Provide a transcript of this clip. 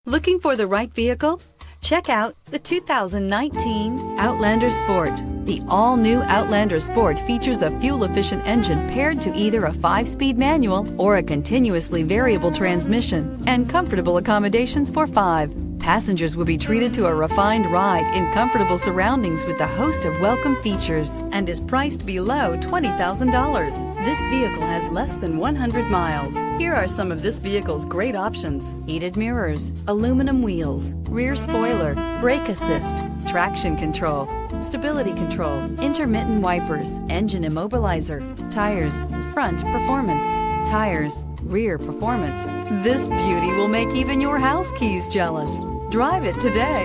Looking for the right vehicle? Check out the 2019 Outlander Sport. The all-new Outlander Sport features a fuel-efficient engine paired to either a 5-speed manual or a continuously variable transmission, and comfortable accommodations for 5. Passengers will be treated to a refined ride in comfortable surroundings with a host of welcome features, and is priced below $20,000. This vehicle has less than 100 miles. Here are some of this vehicle's great options: heated mirrors, aluminum wheels, rear spoiler, brake assist, traction control, stability control, intermittent wipers, engine immobilizer, tires, front performance, tires, rear performance. This beauty will make even your house keys jealous. Drive it today.